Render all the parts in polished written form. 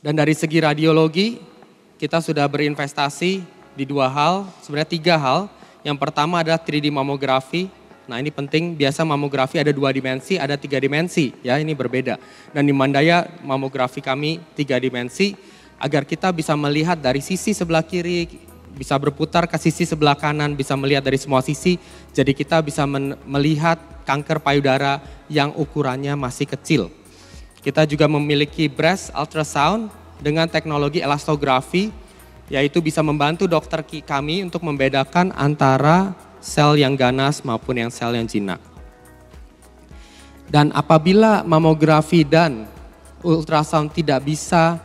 Dan dari segi radiologi, kita sudah berinvestasi di 2 hal, sebenarnya 3 hal. Yang pertama adalah 3D mamografi. Nah ini penting, biasa mamografi ada 2 dimensi, ada 3 dimensi, ya ini berbeda. Dan di Mandaya mamografi kami 3 dimensi, agar kita bisa melihat dari sisi sebelah kiri, bisa berputar ke sisi sebelah kanan, bisa melihat dari semua sisi. Jadi kita bisa melihat kanker payudara yang ukurannya masih kecil. Kita juga memiliki breast ultrasound dengan teknologi elastografi, yaitu bisa membantu dokter kami untuk membedakan antara sel yang ganas maupun yang sel yang jinak. Dan apabila mamografi dan ultrasound tidak bisa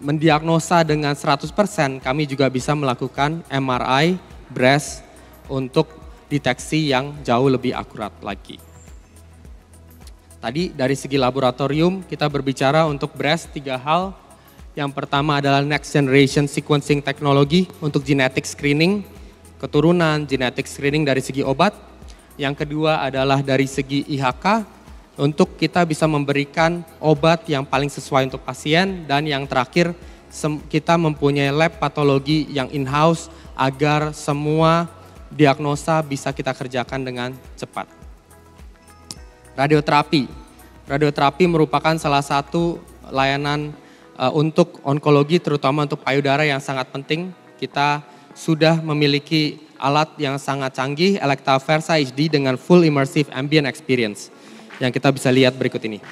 mendiagnosa dengan 100%, kami juga bisa melakukan MRI breast untuk deteksi yang jauh lebih akurat lagi. Tadi dari segi laboratorium kita berbicara untuk breast 3 hal. Yang pertama adalah next generation sequencing teknologi untuk genetic screening, keturunan, genetic screening dari segi obat. Yang kedua adalah dari segi IHK, untuk kita bisa memberikan obat yang paling sesuai untuk pasien. Dan yang terakhir, kita mempunyai lab patologi yang in-house agar semua diagnosa bisa kita kerjakan dengan cepat. Radioterapi. Radioterapi merupakan salah satu layanan untuk onkologi, terutama untuk payudara yang sangat penting. Kita sudah memiliki alat yang sangat canggih, Elekta Versa HD dengan full immersive ambient experience, yang kita bisa lihat berikut ini.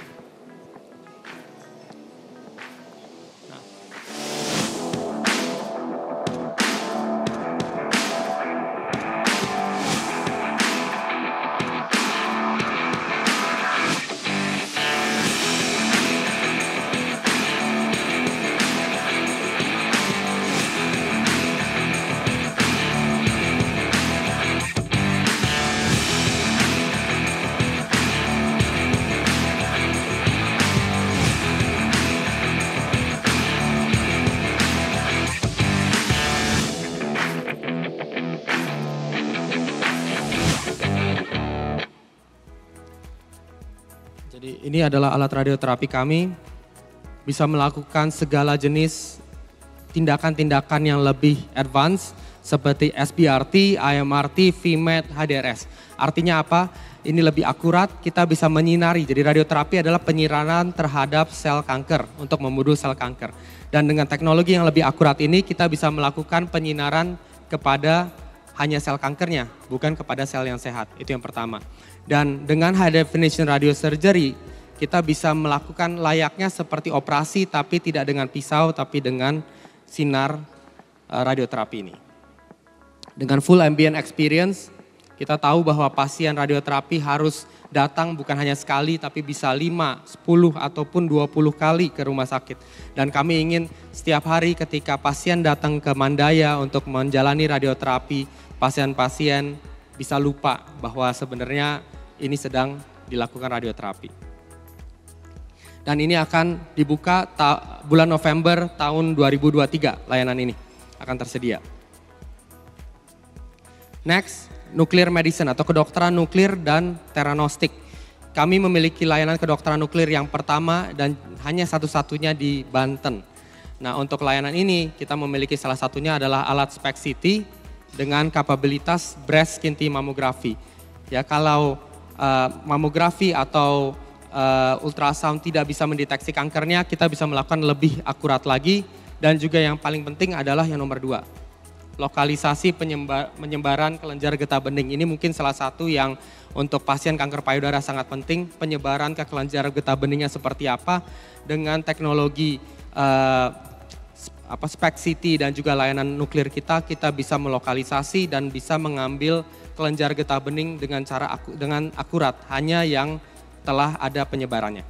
Jadi ini adalah alat radioterapi kami, bisa melakukan segala jenis tindakan-tindakan yang lebih advance seperti SBRT, IMRT, VMAT, HDRS. Artinya apa? Ini lebih akurat, kita bisa menyinari. Jadi radioterapi adalah penyinaran terhadap sel kanker untuk membunuh sel kanker. Dan dengan teknologi yang lebih akurat ini kita bisa melakukan penyinaran kepada hanya sel kankernya, bukan kepada sel yang sehat. Itu yang pertama. Dan dengan high definition radiosurgery, kita bisa melakukan layaknya seperti operasi tapi tidak dengan pisau, tapi dengan sinar radioterapi ini. Dengan full ambient experience, kita tahu bahwa pasien radioterapi harus datang bukan hanya sekali tapi bisa 5, 10 ataupun 20 kali ke rumah sakit. Dan kami ingin setiap hari ketika pasien datang ke Mandaya untuk menjalani radioterapi, pasien-pasien bisa lupa bahwa sebenarnya ini sedang dilakukan radioterapi. Dan ini akan dibuka bulan November tahun 2023, layanan ini akan tersedia. Next, nuclear medicine atau kedokteran nuklir dan teranostik. Kami memiliki layanan kedokteran nuklir yang pertama dan hanya satu-satunya di Banten. Nah, untuk layanan ini kita memiliki salah satunya adalah alat SPECT-CT dengan kapabilitas breast skin mamografi. Ya, kalau mamografi atau ultrasound tidak bisa mendeteksi kankernya, kita bisa melakukan lebih akurat lagi. Dan juga yang paling penting adalah yang nomor 2, lokalisasi penyebaran kelenjar getah bening. Ini mungkin salah satu yang untuk pasien kanker payudara sangat penting. Penyebaran ke kelenjar getah beningnya seperti apa, dengan teknologi SPECT-CT dan juga layanan nuklir kita bisa melokalisasi dan bisa mengambil kelenjar getah bening dengan akurat, hanya yang telah ada penyebarannya.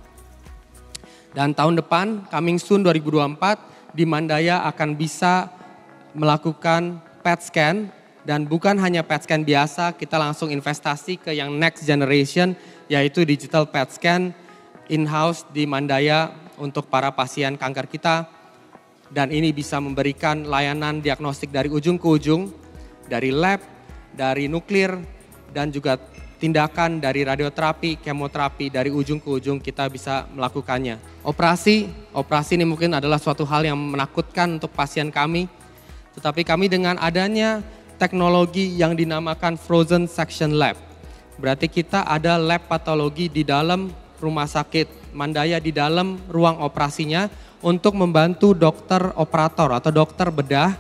Dan tahun depan, coming soon 2024, di Mandaya akan bisa melakukan PET scan, dan bukan hanya PET scan biasa, kita langsung investasi ke yang next generation, yaitu digital PET scan in-house di Mandaya untuk para pasien kanker kita. Dan ini bisa memberikan layanan diagnostik dari ujung ke ujung, dari lab, dari nuklir, dan juga tindakan dari radioterapi, kemoterapi, dari ujung ke ujung kita bisa melakukannya. Operasi ini mungkin adalah suatu hal yang menakutkan untuk pasien kami, tetapi kami dengan adanya teknologi yang dinamakan Frozen Section Lab. Berarti kita ada lab patologi di dalam rumah sakit Mandaya, di dalam ruang operasinya untuk membantu dokter operator atau dokter bedah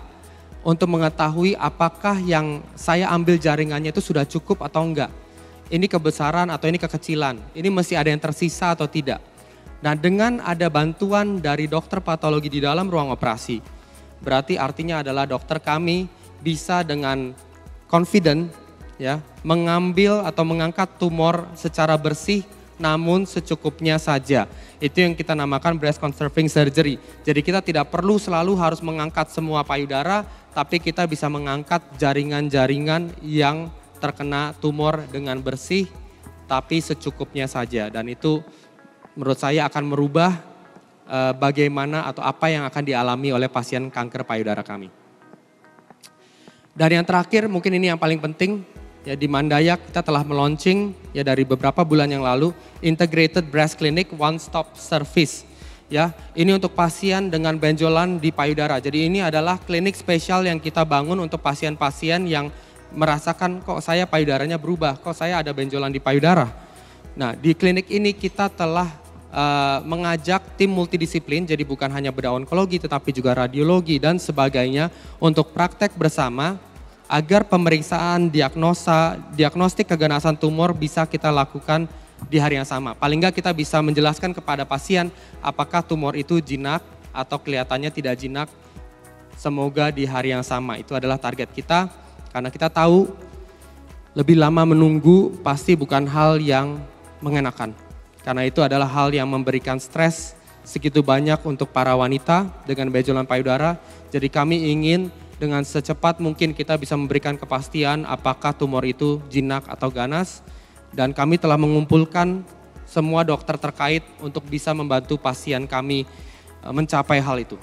untuk mengetahui apakah yang saya ambil jaringannya itu sudah cukup atau enggak. Ini kebesaran atau ini kekecilan, ini masih ada yang tersisa atau tidak. Nah, dengan ada bantuan dari dokter patologi di dalam ruang operasi, berarti artinya adalah dokter kami bisa dengan confident ya mengambil atau mengangkat tumor secara bersih namun secukupnya saja. Itu yang kita namakan breast conserving surgery. Jadi kita tidak perlu selalu harus mengangkat semua payudara, tapi kita bisa mengangkat jaringan-jaringan yang terkena tumor dengan bersih tapi secukupnya saja. Dan itu menurut saya akan merubah bagaimana atau apa yang akan dialami oleh pasien kanker payudara kami. Dan yang terakhir mungkin ini yang paling penting, ya di Mandaya kita telah meluncing ya dari beberapa bulan yang lalu Integrated Breast Clinic One Stop Service. Ya, ini untuk pasien dengan benjolan di payudara. Jadi ini adalah klinik spesial yang kita bangun untuk pasien-pasien yang merasakan kok saya payudaranya berubah, kok saya ada benjolan di payudara. Nah, di klinik ini kita telah mengajak tim multidisiplin, jadi bukan hanya bedah onkologi tetapi juga radiologi dan sebagainya untuk praktek bersama agar pemeriksaan diagnostik keganasan tumor bisa kita lakukan di hari yang sama. Paling enggak kita bisa menjelaskan kepada pasien apakah tumor itu jinak atau kelihatannya tidak jinak. Semoga di hari yang sama, itu adalah target kita karena kita tahu lebih lama menunggu pasti bukan hal yang mengenakan. Karena itu adalah hal yang memberikan stres segitu banyak untuk para wanita dengan benjolan payudara. Jadi kami ingin dengan secepat mungkin kita bisa memberikan kepastian apakah tumor itu jinak atau ganas. Dan kami telah mengumpulkan semua dokter terkait untuk bisa membantu pasien kami mencapai hal itu.